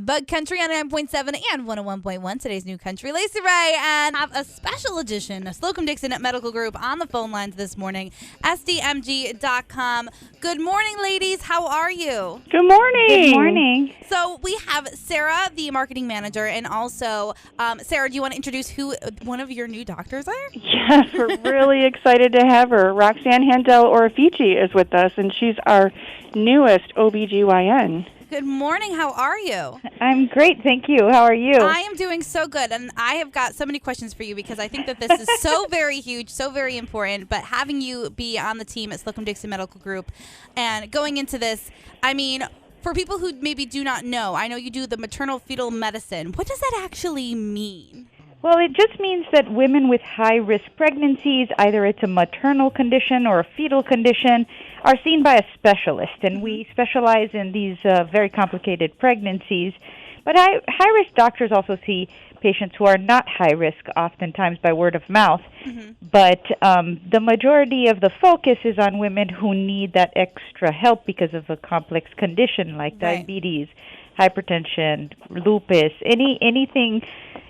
Bug Country on 9.7 and 101.1, today's new country. Lacey Ray, and have a special edition of Slocum Dickson Medical Group on the phone lines this morning. SDMG.com. Good morning, ladies. How are you? Good morning. Good morning. So we have Sarah, the marketing manager, and also, Sarah, do you want to introduce who one of your new doctors are? Yes, we're really excited to have her. Roxane Handal-Orefice is with us, and she's our newest OB-GYN. Good morning. How are you? I'm great, thank you. How are you? I am doing so good, and I have got so many questions for you because I think that this is so very huge, so very important, but having you be on the team at Slocum Dickson Medical Group and going into this, I mean, for people who maybe do not know, I know you do the Maternal-Fetal Medicine. What does that actually mean? Well, it just means that women with high-risk pregnancies, either it's a maternal condition or a fetal condition, are seen by a specialist. And we specialize in these very complicated pregnancies. But high-risk doctors also see patients who are not high-risk, oftentimes by word of mouth. Mm-hmm. But the majority of the focus is on women who need that extra help because of a complex condition like diabetes, hypertension, lupus, anything,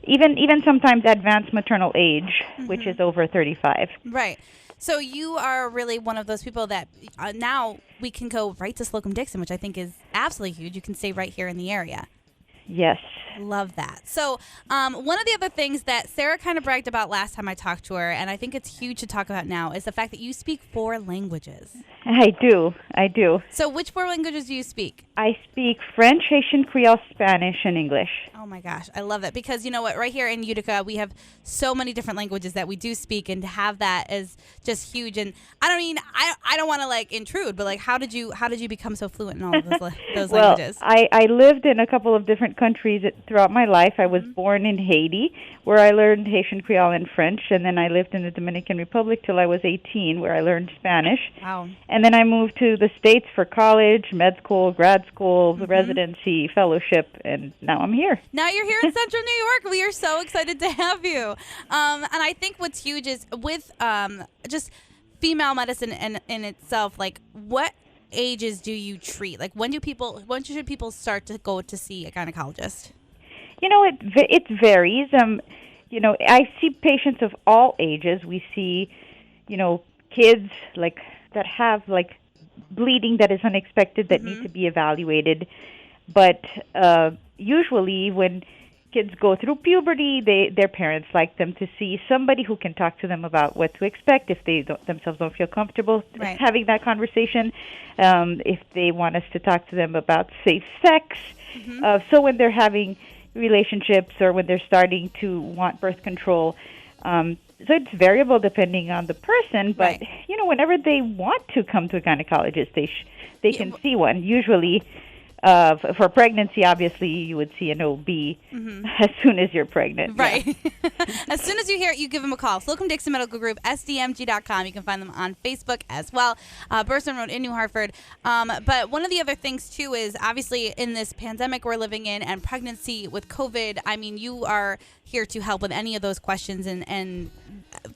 even sometimes advanced maternal age, which is over 35. Right. So you are really one of those people that now we can go right to Slocum Dickson, which I think is absolutely huge. You can stay right here in the area. Yes. Love that. So one of the other things that Sarah kind of bragged about last time I talked to her, and I think it's huge to talk about now, is the fact that you speak 4 languages. I do. So which 4 languages do you speak? I speak French, Haitian, Creole, Spanish, and English. Oh my gosh, I love it because you know what? Right here in Utica, we have so many different languages that we do speak, and to have that is just huge. And I don't want to intrude, but how did you become so fluent in all of those languages? I lived in a couple of different countries throughout my life. I was born in Haiti, where I learned Haitian, Creole, and French, and then I lived in the Dominican Republic till I was 18, where I learned Spanish. Wow. And then I moved to the States for college, med school, grad school, residency, fellowship, and now I'm here. Now you're here in Central New York. We are so excited to have you. And I think what's huge is with just female medicine in itself, what ages do you treat? When should people start to go to see a gynecologist? It varies. I see patients of all ages. We see, kids that have bleeding that is unexpected that need to be evaluated. But usually when kids go through puberty, their parents like them to see somebody who can talk to them about what to expect if they themselves don't feel comfortable having that conversation, if they want us to talk to them about safe sex. So when they're having relationships or when they're starting to want birth control, so it's variable depending on the person, but whenever they want to come to a gynecologist, they can see one. Usually, for pregnancy, obviously, you would see an OB as soon as you're pregnant. Right. Yeah. As soon as you hear it, you give them a call. Slocum Dickson Medical Group, SDMG.com. You can find them on Facebook as well. Burston Road in New Hartford. But one of the other things, too, is obviously in this pandemic we're living in and pregnancy with COVID, you are here to help with any of those questions and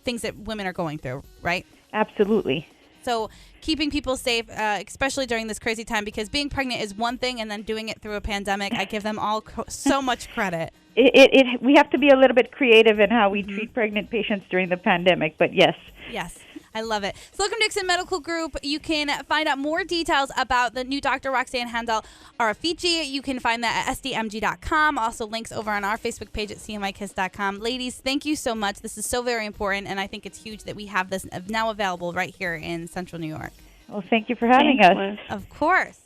things that women are going through, right? Absolutely. So keeping people safe, especially during this crazy time, because being pregnant is one thing, and then doing it through a pandemic, I give them all so much credit. We have to be a little bit creative in how we treat pregnant patients during the pandemic, but yes. Yes, I love it. Slocum Dickson Medical Group, you can find out more details about the new Dr. Roxane Handal-Orefice. You can find that at SDMG.com. Also links over on our Facebook page at CMIKiss.com. Ladies, thank you so much. This is so very important, and I think it's huge that we have this now available right here in Central New York. Well, thank you for having us. Of course.